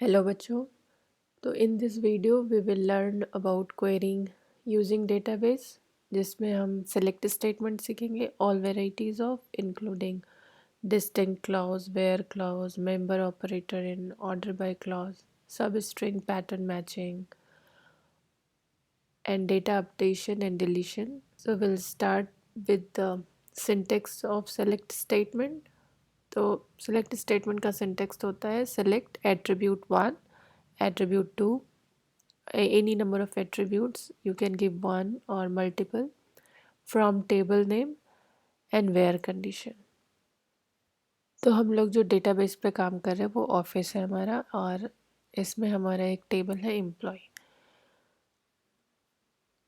Hello बच्चों। तो in this video we will learn about querying using database, जिसमें हम सेलेक्ट स्टेटमेंट सीखेंगे all varieties of including distinct clause, where clause, member operator in order by clause, substring pattern matching and data updation and deletion. So we'll start with the syntax of select statement. तो select statement का syntax होता है select attribute 1, attribute 2, any number of attributes, you can give one or multiple, from table name and where condition. तो हम लोग जो database पे काम कर रहे हैं वो ऑफिस है हमारा, और इसमें हमारा एक टेबल है एम्प्लॉय।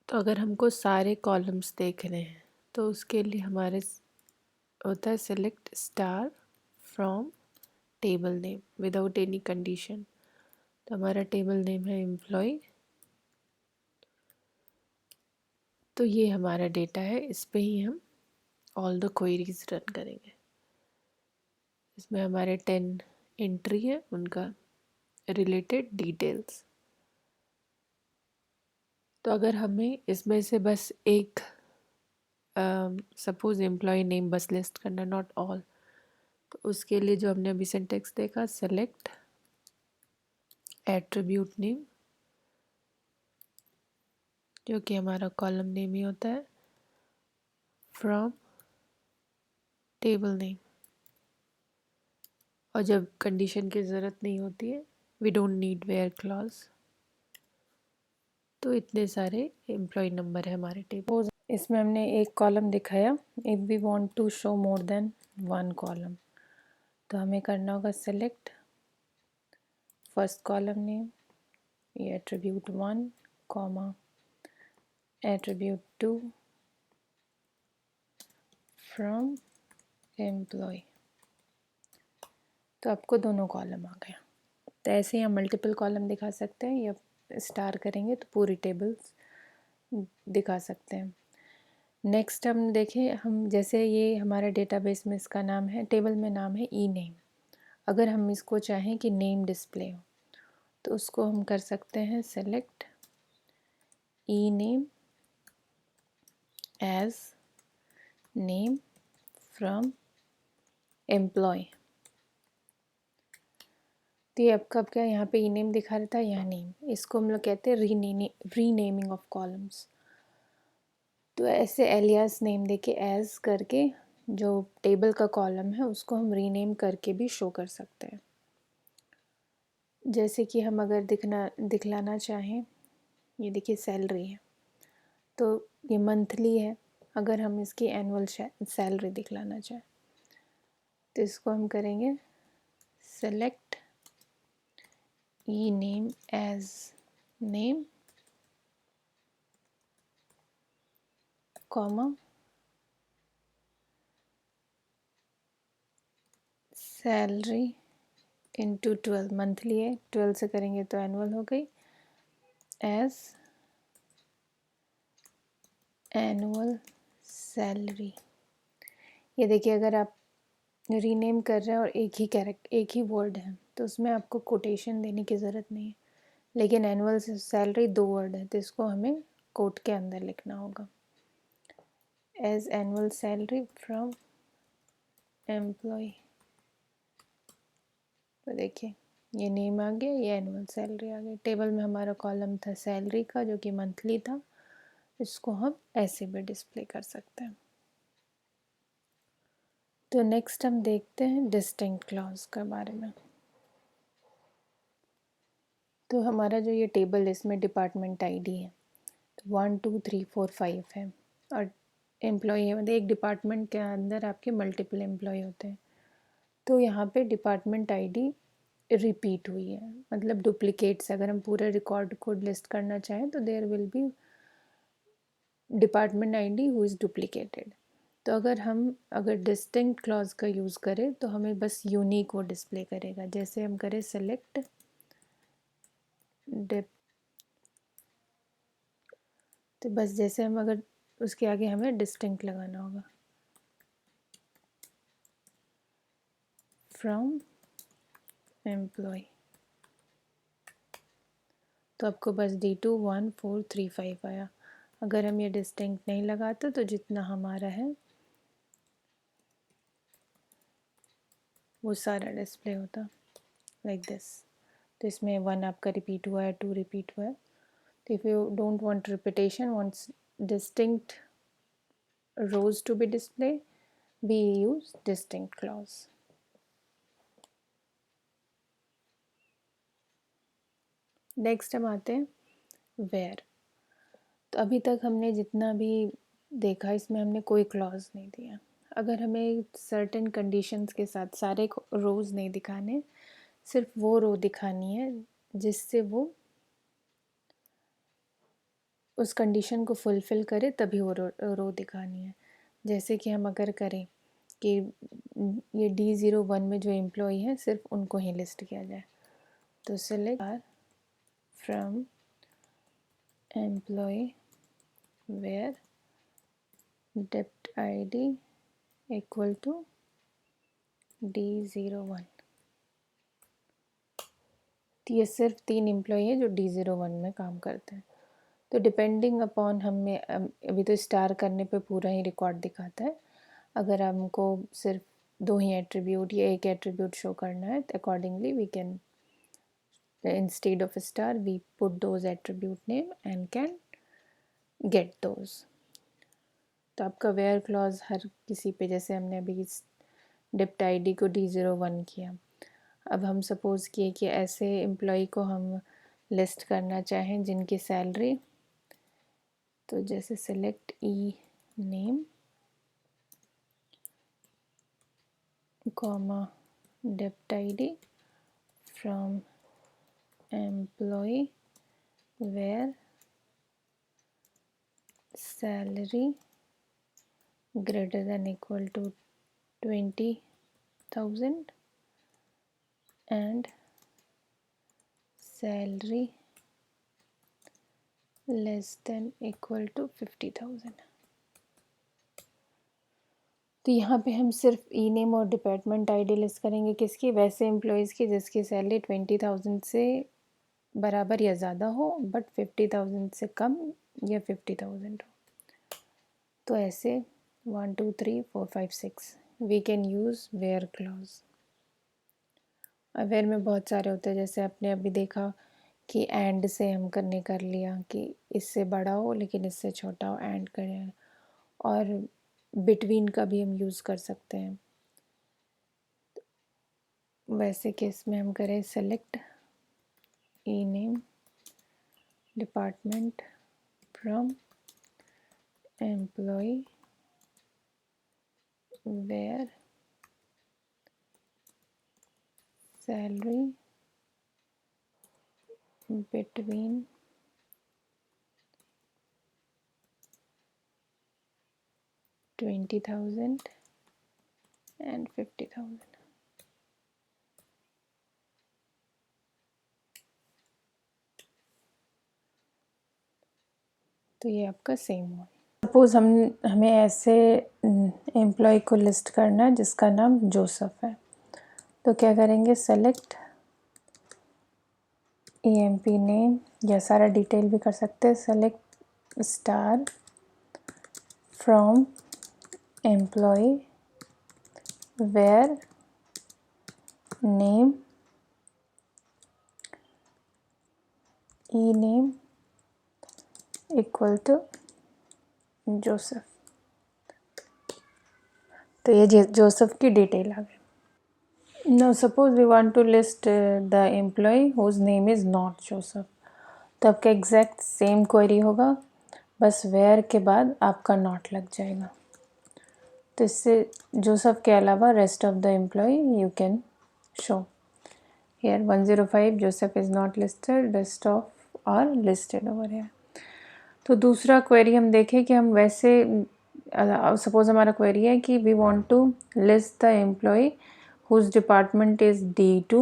तो अगर हमको सारे कॉलम्स देखने हैं तो उसके लिए हमारे होता है select star from table name without any condition. तो हमारा टेबल नेम है एम्प्लॉय। तो ये हमारा डेटा है, इस पे ही हम ऑल द क्वेरीज रन करेंगे। इसमें हमारे 10 एंट्री है, उनका रिलेटेड डिटेल्स। तो अगर हमें इसमें से बस एक सपोज एम्प्लॉय नेम बस लिस्ट करना, नॉट ऑल, तो उसके लिए जो हमने अभी सिंटेक्स देखा, सेलेक्ट एट्रीब्यूट नेम, जो कि हमारा कॉलम नेम ही होता है, फ्रॉम टेबल नेम। और जब कंडीशन की ज़रूरत नहीं होती है, we don't need where clause. तो इतने सारे एम्प्लॉय नंबर है हमारे टेबल। इसमें हमने एक कॉलम दिखाया, if we want to show more than one column, तो हमें करना होगा सेलेक्ट फर्स्ट कॉलम नेम, ये attribute 1, comma attribute 2 from employee. तो आपको दोनों कॉलम आ गया। तो ऐसे ही हम मल्टीपल कॉलम दिखा सकते हैं, या स्टार करेंगे तो पूरी टेबल्स दिखा सकते हैं। नेक्स्ट हम देखें, हम जैसे ये हमारे डेटाबेस में इसका नाम है, टेबल में नाम है ई नेम। अगर हम इसको चाहें कि नेम डिस्प्ले हो तो उसको हम कर सकते हैं select E name as name from employee. तो ये आपका अब क्या यहाँ पे ई नेम दिखा रहा था, यहाँ नेम, इसको हम लोग कहते हैं रीनेमिंग ऑफ कॉलम्स। तो ऐसे एलियास नेम देके एज करके जो टेबल का कॉलम है उसको हम रीनेम करके भी शो कर सकते हैं। जैसे कि हम अगर दिखलाना चाहें, ये देखिए सैलरी है, तो ये मंथली है। अगर हम इसकी एनुअल सैलरी दिखलाना चाहें तो इसको हम करेंगे select E name as name, comma salary into 12, monthly है, 12 से करेंगे तो एनुअल हो गई, एज एनुअल सैलरी। ये देखिए, अगर आप रीनेम कर रहे हैं और एक ही वर्ड है तो उसमें आपको कोटेशन देने की ज़रूरत नहीं है, लेकिन एनुअल सैलरी 2 वर्ड है तो इसको हमें कोट के अंदर लिखना होगा, as annual salary from employee. तो देखिए ये नेम आ गया, ये एनुअल सैलरी आ गई। टेबल में हमारा कॉलम था सैलरी का जो कि मंथली था, इसको हम ऐसे भी डिस्प्ले कर सकते हैं। तो नेक्स्ट हम देखते हैं डिस्टिंक्ट क्लॉज के बारे में। तो हमारा जो ये टेबल, इसमें डिपार्टमेंट आईडी है, तो 1 2 3 4 5 है, और एम्प्लॉय है, मतलब एक डिपार्टमेंट के अंदर आपके मल्टीपल एम्प्लॉय होते हैं। तो यहाँ पे डिपार्टमेंट आईडी रिपीट हुई है, मतलब डुप्लीकेट्स। अगर हम पूरे रिकॉर्ड को लिस्ट करना चाहें तो there will be department ID who is duplicated. तो अगर डिस्टिंक्ट क्लॉज का यूज़ करें तो हमें बस यूनिक वो डिस्प्ले करेगा। जैसे हम करें सेलेक्ट डिप, तो बस जैसे हम अगर उसके आगे हमें डिस्टिंक्ट लगाना होगा, फ्रॉम एम्प्लॉय। तो आपको बस D21435 आया। अगर हम ये डिस्टिंक्ट नहीं लगाते तो जितना हमारा है वो सारा डिस्प्ले होता लाइक दिस। तो इसमें 1 आपका रिपीट हुआ है, 2 रिपीट हुआ है। तो if you don't want repetition, wants distinct rows to be displayed, we use distinct clause. Next हम आते हैं where। तो अभी तक हमने जितना भी देखा इसमें हमने कोई क्लॉज नहीं दिया। अगर हमें सर्टेन कंडीशंस के साथ सारे रोज़ नहीं दिखाने, सिर्फ वो रो दिखानी है जिससे वो उस कंडीशन को फुलफ़िल करे, तभी वो रो दिखानी है। जैसे कि हम अगर करें कि ये D01 में जो एम्प्लॉय है सिर्फ उनको ही लिस्ट किया जाए, तो select from employ where dept id equal to D01। तो ये सिर्फ 3 एम्प्लॉय है जो D01 में काम करते हैं। तो डिपेंडिंग अपॉन हमें अभी तो स्टार करने पे पूरा ही रिकॉर्ड दिखाता है। अगर हमको सिर्फ 2 ही एट्रीब्यूट या एक एट्रीब्यूट शो करना है, तो accordingly we can instead of a star we put those attribute name and can get those। तो आपका वेयर क्लॉज हर किसी पे, जैसे हमने अभी डिप्ट आईडी को D01 किया, अब हम सपोज़ किए कि ऐसे एम्प्लॉय को हम लिस्ट करना चाहें जिनकी सैलरी, तो जैसे select E name comma dept ID from employ where salary greater than equal to 20,000 and salary less than equal to 50,000। तो यहाँ पे हम सिर्फ ई नेम और डिपार्टमेंट आईडी लिस्ट करेंगे किसकी, वैसे एम्प्लॉयज़ की जिसकी सैलरी 20,000 से बराबर या ज़्यादा हो बट 50,000 से कम या 50,000 हो। तो ऐसे 1 2 3 4 5 6 we can use where clause. Where में बहुत सारे होते हैं, जैसे आपने अभी देखा कि एंड से हम करने कर लिया कि इससे बड़ा हो लेकिन इससे छोटा हो, एंड करें। और बिटवीन का भी हम यूज़ कर सकते हैं। वैसे केस में हम करें select E name department from employ where salary between 20,000 and 50,000। तो ये आपका सेम हुआ। सपोज़ हमें ऐसे एम्प्लॉय को लिस्ट करना है जिसका नाम जोसेफ है, तो क्या करेंगे, सेलेक्ट EMP नेम, या सारा डिटेल भी कर सकते हैं, select star from employ where name E name equal to Joseph. तो ये जोसेफ की डिटेल आ गई। Now suppose we want to list the employee whose name is not Joseph, तो आपका एग्जैक्ट सेम क्वेरी होगा, बस वेयर के बाद आपका नॉट लग जाएगा। तो इससे जोसेफ के अलावा rest of the employee you can show. Here 105 Joseph is not listed, rest of are listed over here. तो दूसरा क्वेरी हम देखें कि हम वैसे सपोज हमारा क्वेरी है कि we want to list the employee whose department is D2,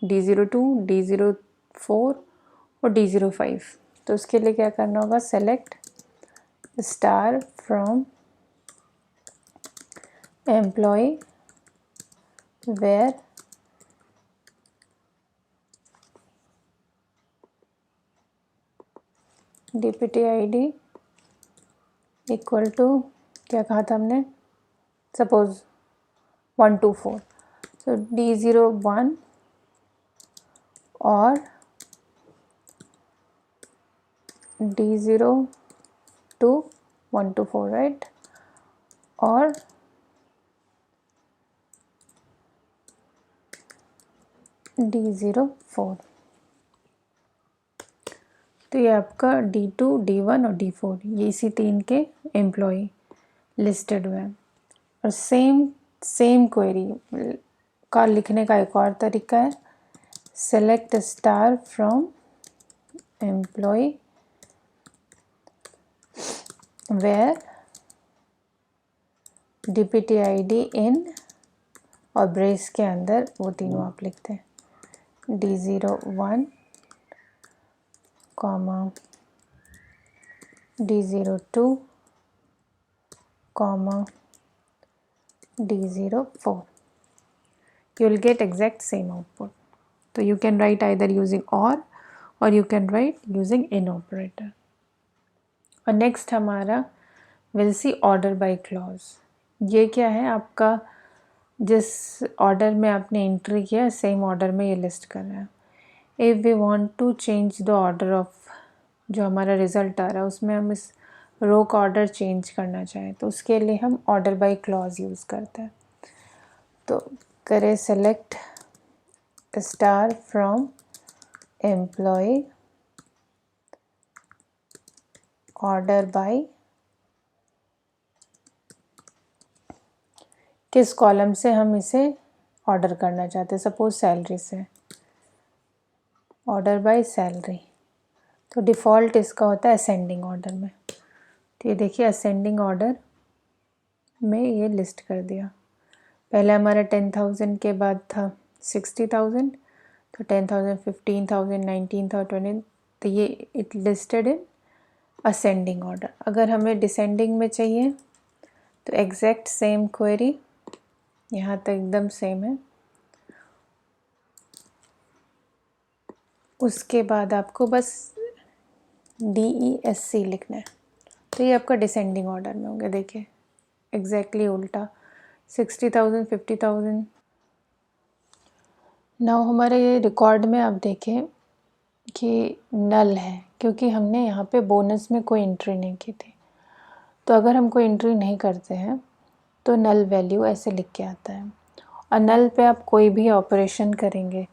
D02, D04 और D05। तो उसके लिए क्या करना होगा, select star from employ where DPT ID equal to क्या कहा था हमने, सपोज 1 to 4, सो D01 और D02 1 to 4 राइट, और D04। तो ये आपका D2, D1 और D4 ये इसी 3 के एम्प्लॉय लिस्टेड हुए हैं। और सेम क्वेरी का लिखने का एक और तरीका है, select star from employ where DPT ID in, और ब्रेस के अंदर वो तीनों आप लिखते हैं, D01 comma D02 comma D04, you will get exact same output. So you can write either using or you can write using in operator. और next हमारा will see order by clause. ये क्या है, आपका जिस ऑर्डर में आपने entry किया सेम ऑर्डर में ये लिस्ट कर रहा है। If we want to change the order of जो हमारा रिज़ल्ट आ रहा है उसमें हम इस रो का ऑर्डर चेंज करना चाहें तो उसके लिए हम ऑर्डर बाय क्लॉज यूज़ करते हैं। तो करें select star from employ order by, किस कॉलम से हम इसे ऑर्डर करना चाहते हैं, सपोज सैलरी से, ऑर्डर बाय सैलरी। तो डिफ़ॉल्ट इसका होता है असेंडिंग ऑर्डर में। तो ये देखिए असेंडिंग ऑर्डर में ये लिस्ट कर दिया। पहले हमारा 10,000 के बाद था 60,000, तो 10,000 15,000 19,000 20, तो ये it listed in ascending order. अगर हमें डिसेंडिंग में चाहिए तो एग्जैक्ट सेम क्वेरी, यहाँ तक एकदम सेम है, उसके बाद आपको बस DESC लिखना है। तो ये आपका डिसेंडिंग ऑर्डर में होंगे। देखिए एग्जैक्टली उल्टा 60,000 50,000। नाउ हमारे ये रिकॉर्ड में आप देखें कि नल है क्योंकि हमने यहाँ पे बोनस में कोई एंट्री नहीं की थी। तो अगर हम कोई एंट्री नहीं करते हैं तो नल वैल्यू ऐसे लिख के आता है, और नल पे आप कोई भी ऑपरेशन करेंगे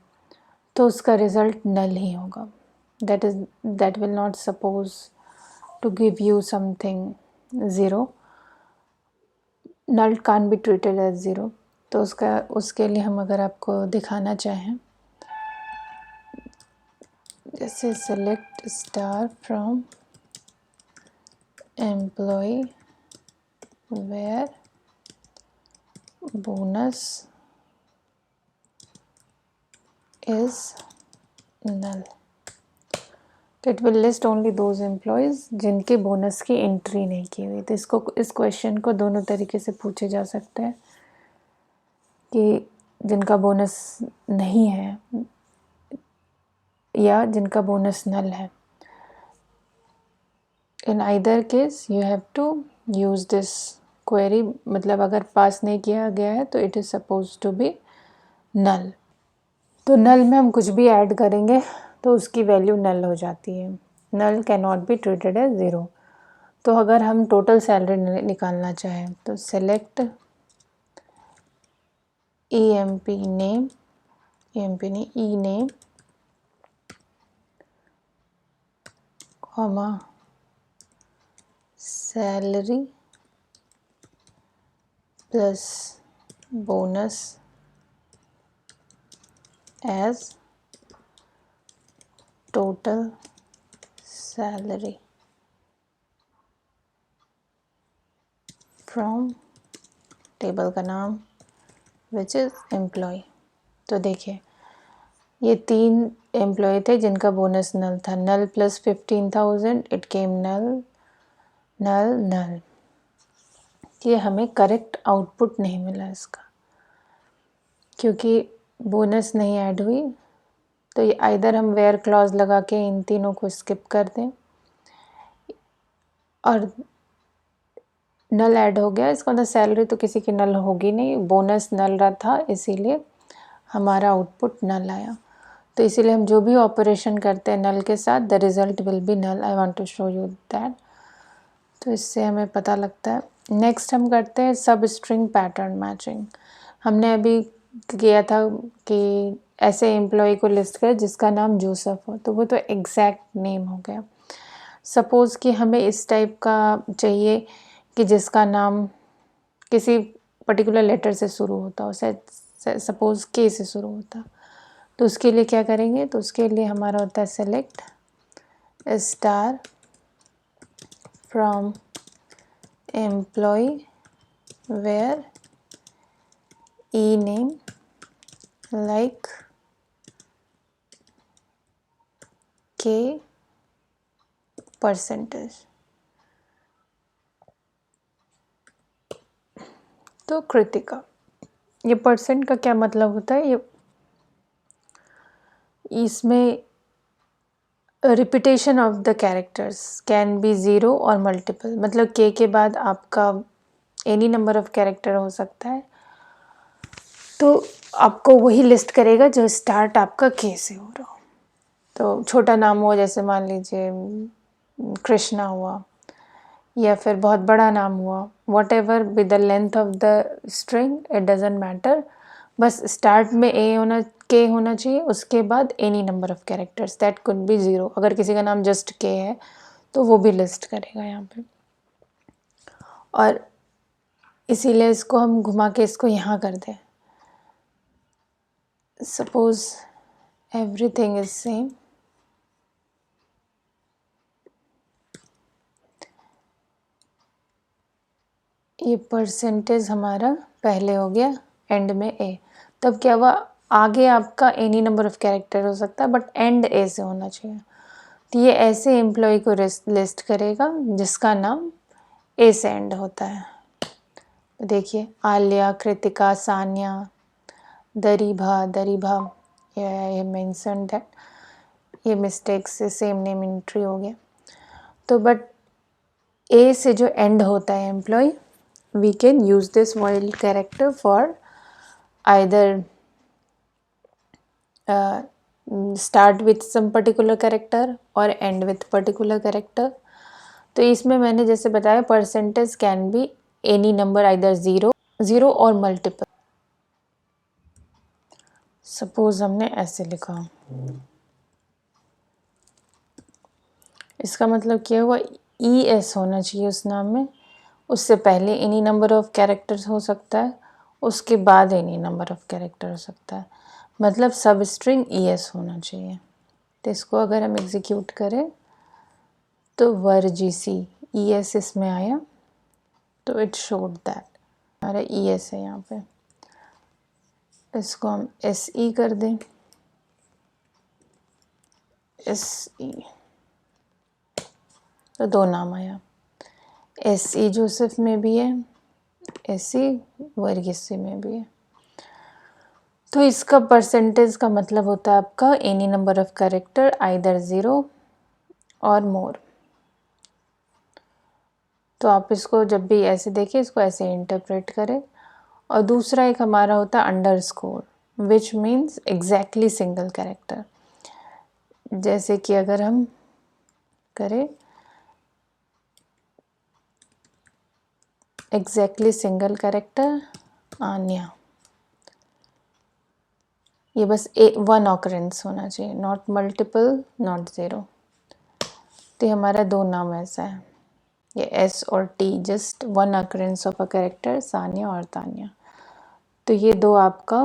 तो उसका रिज़ल्ट नल ही होगा। that will not suppose to give you something zero, null can't be treated as zero. तो उसके लिए हम अगर आपको दिखाना चाहें, जैसे select star from employ where bonus is null, तो it will list only those employees जिनके बोनस की एंट्री नहीं की हुई। तो इस क्वेश्चन को दोनों तरीके से पूछे जा सकते हैं कि जिनका बोनस नहीं है या जिनका बोनस नल है। In either case you have to use this query, मतलब अगर पास नहीं किया गया है तो it is suppose to be null. तो नल में हम कुछ भी ऐड करेंगे तो उसकी वैल्यू नल हो जाती है। Null can not be treated as zero. तो अगर हम टोटल सैलरी निकालना चाहें तो सेलेक्ट EMP नेम, EMP नहीं E name comma salary plus bonus as total salary from table का नाम विच इज़ एम्प्लॉय। तो देखिए ये 3 एम्प्लॉय थे जिनका बोनस नल था। नल प्लस 15,000 इट केम नल नल नल। ये हमें करेक्ट आउटपुट नहीं मिला इसका क्योंकि बोनस नहीं ऐड हुई। तो ये आइदर हम वेयर क्लॉज लगा के इन तीनों को स्किप कर दें और नल ऐड हो गया, इसका मतलब सैलरी तो किसी की नल होगी नहीं, बोनस नल रहा था, इसीलिए हमारा आउटपुट नल आया। तो इसीलिए हम जो भी ऑपरेशन करते हैं नल के साथ, the result will be null. I want to show you that. तो इससे हमें पता लगता है। नेक्स्ट हम करते हैं सब स्ट्रिंग पैटर्न मैचिंग। हमने अभी किया था कि ऐसे एम्प्लॉय को लिस्ट कर जिसका नाम जोसेफ हो, तो वो तो एग्जैक्ट नेम हो गया। सपोज़ कि हमें इस टाइप का चाहिए कि जिसका नाम किसी पर्टिकुलर लेटर से शुरू होता हो, सपोज़ के से शुरू होता, तो उसके लिए क्या करेंगे? तो उसके लिए हमारा होता है select star from employ where E name like K percentage. तो कृतिका, ये परसेंट का क्या मतलब होता है? ये इसमें repetition of the characters can be zero और मल्टीपल, मतलब के बाद आपका एनी नंबर ऑफ कैरेक्टर हो सकता है। तो आपको वही लिस्ट करेगा जो स्टार्ट आपका के से हो रहा हो। तो छोटा नाम हो, जैसे मान लीजिए कृष्णा हुआ, या फिर बहुत बड़ा नाम हुआ, what ever with the length of the string, it doesn't matter, बस स्टार्ट में के होना चाहिए, उसके बाद any number of characters, that could be zero. अगर किसी का नाम जस्ट के है तो वो भी लिस्ट करेगा यहाँ पे। और इसीलिए इसको हम घुमा के इसको यहाँ कर दें। सपोज एवरीथिंग इज सेम, ये परसेंटेज हमारा पहले हो गया, एंड में ए। तब क्या हुआ? आगे आपका एनी नंबर ऑफ कैरेक्टर हो सकता है, बट एंड ए से होना चाहिए। तो ये ऐसे एम्प्लॉय को लिस्ट करेगा जिसका नाम ए से एंड होता है। देखिए आलिया, कृतिका, सानिया, दरीभा, ये मेंशन दैट, ये मिस्टेक से सेम नेम एंट्री हो गया। तो बट ए से जो एंड होता है employ, we can use this while character for either start with some particular character or end with particular character। तो इसमें मैंने जैसे बताया percentage can be any number, either zero और मल्टीपल। सपोज हमने ऐसे लिखा, इसका मतलब क्या हुआ? ई एस होना चाहिए उस नाम में, उससे पहले एनी नंबर ऑफ कैरेक्टर्स हो सकता है, उसके बाद एनी नंबर ऑफ कैरेक्टर हो सकता है, मतलब सब स्ट्रिंग ई एस होना चाहिए। तो इसको अगर हम एग्जीक्यूट करें तो वर्जीसी ई एस इसमें आया, तो इट शोड दैट हमारा ई एस है यहाँ पे। इसको हम एस ई कर दें, एस ई, तो दो नाम आया, एस ई जोसेफ में भी है, एस ई वर्गीसी में भी है। तो इसका परसेंटेज का मतलब होता है आपका any number of character, either zero और मोर। तो आप इसको जब भी ऐसे देखें, इसको ऐसे इंटरप्रेट करें। और दूसरा एक हमारा होता है underscore, which means exactly single character. जैसे कि अगर हम करें एग्जैक्टली सिंगल कैरेक्टर आन्या, ये बस वन ऑकरेंस होना चाहिए, नॉट मल्टीपल, नॉट ज़ीरो। तो हमारा दो नाम ऐसा है, ये एस और T, just one occurrence of a character, Sania और तानिया। तो ये दो आपका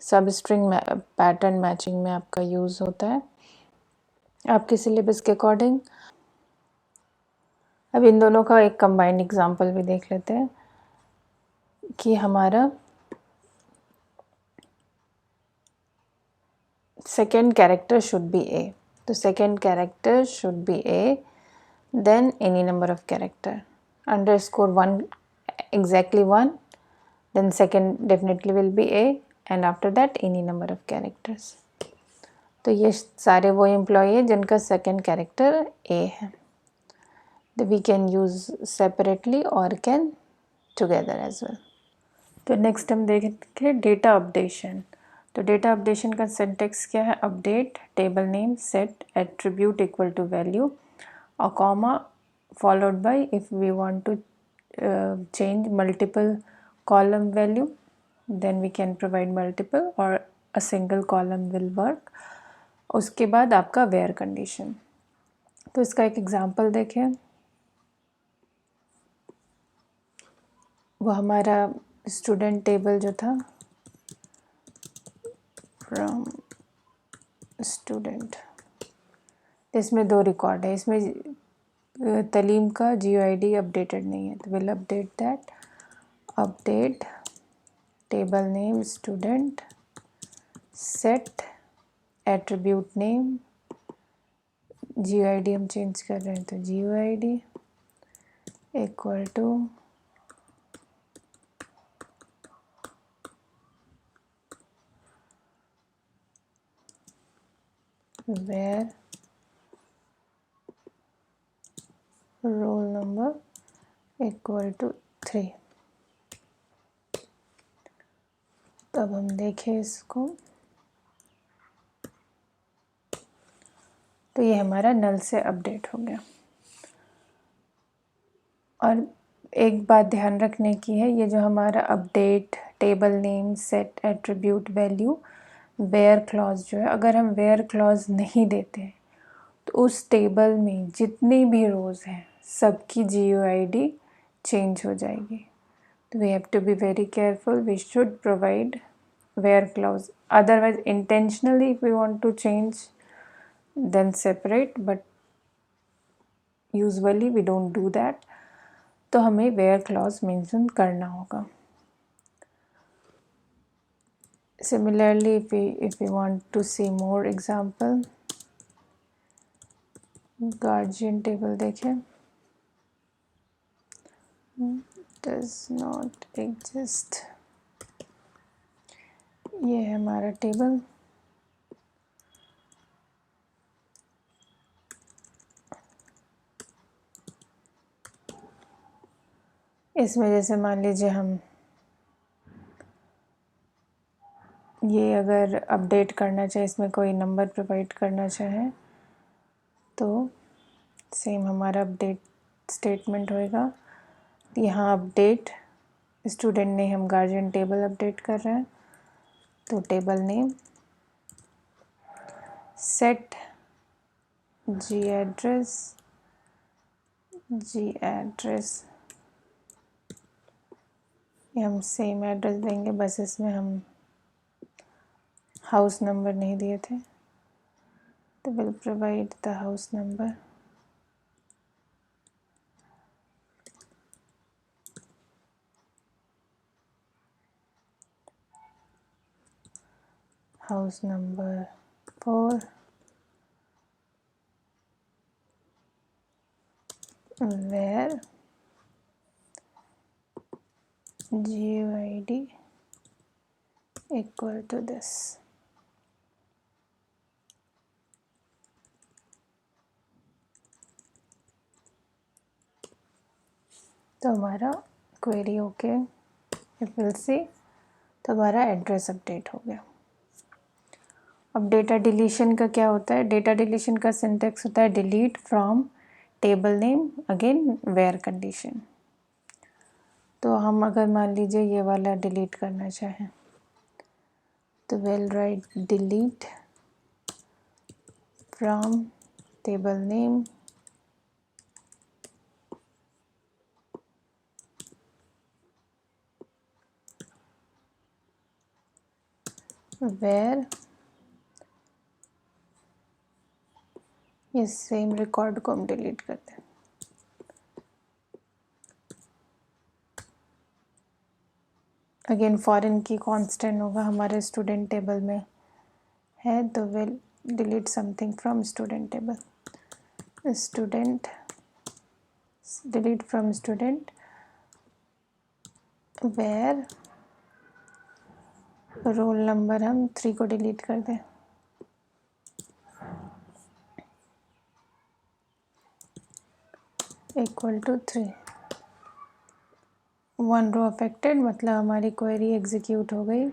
सब स्ट्रिंग पैटर्न मैचिंग में आपका यूज़ होता है आपके सिलेबस के अकॉर्डिंग। अब इन दोनों का एक कंबाइंड एग्जांपल भी देख लेते हैं कि हमारा second character should be A, तो second character should be A, then any number of character, underscore one, exactly one, then second definitely will be a, and after that any number of characters। तो ये सारे वो employ है जिनका second character ए है। we can use separately or can together as well. तो next हम देखेंगे डेटा अपडेशन। तो डेटा अपडेशन का सिंटेक्स क्या है? Update table name set attribute equal to value और comma followed by if we want to change multiple column value then we can provide multiple or a single column will work। उसके बाद आपका where condition। तो इसका एक example देखें। वो हमारा स्टूडेंट टेबल जो था फ्रॉम स्टूडेंट, इसमें 2 रिकॉर्ड है। इसमें तलीम का GUID अपडेटेड नहीं है तो will update that. Update table name student set attribute name GUID हम चेंज कर रहे हैं तो GUID equal to where roll number equal to 3। तब हम देखें इसको तो ये हमारा नल से अपडेट हो गया। और एक बात ध्यान रखने की है, ये जो हमारा update table name set attribute value where clause जो है, अगर हम वेयर क्लॉज नहीं देते हैं तो उस टेबल में जितनी भी रोज़ हैं सबकी GUID चेंज हो जाएगी। तो we have to be very careful, we should provide where clause, otherwise intentionally if we want to change then separate, but usually we don't do that। तो हमें where clause मेंशन करना होगा। Similarly if we want to see more example, guardian table देखें, does not exist। ये है हमारा table. इसमें जैसे मान लीजिए हम ये अगर अपडेट करना चाहे, इसमें कोई नंबर प्रोवाइड करना चाहे तो सेम हमारा अपडेट स्टेटमेंट होएगा। यहाँ अपडेट स्टूडेंट ने हम गार्जियन टेबल अपडेट कर रहे हैं तो टेबल नेम सेट जी एड्रेस, ये हम सेम एड्रेस देंगे, बस इसमें हम हाउस नंबर नहीं दिए थे तो will provide the house number. House number 4 where GUID equal to this। तो हमारा query okay, if will see तो हमारा एड्रेस अपडेट हो गया। अब डेटा डिलीशन का क्या होता है? डेटा डिलीशन का सिंटेक्स होता है delete from table name again where condition. तो हम अगर मान लीजिए ये वाला डिलीट करना चाहें तो will write delete from table name where, ये सेम रिकॉर्ड को हम डिलीट करते हैं। अगेन फॉरेन की कांस्टेंट होगा, हमारे स्टूडेंट टेबल में है तो will delete something from student table. Student delete from student where roll number हम 3 को डिलीट कर दें। Equal to 3। 1 रो अफेक्टेड, मतलब हमारी क्वेरी एग्जीक्यूट हो गई।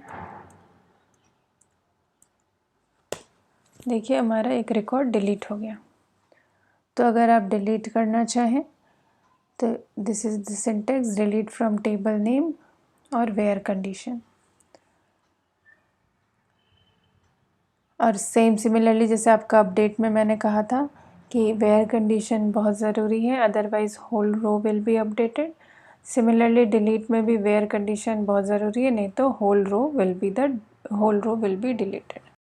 देखिए हमारा एक रिकॉर्ड डिलीट हो गया। तो अगर आप डिलीट करना चाहें तो this is the syntax, delete from table name और वेयर कंडीशन। और सेम सिमिलरली जैसे आपका अपडेट में मैंने कहा था कि वेयर कंडीशन बहुत ज़रूरी है, otherwise whole row will be updated. Similarly delete में भी वेयर कंडीशन बहुत ज़रूरी है, नहीं तो whole row will be deleted.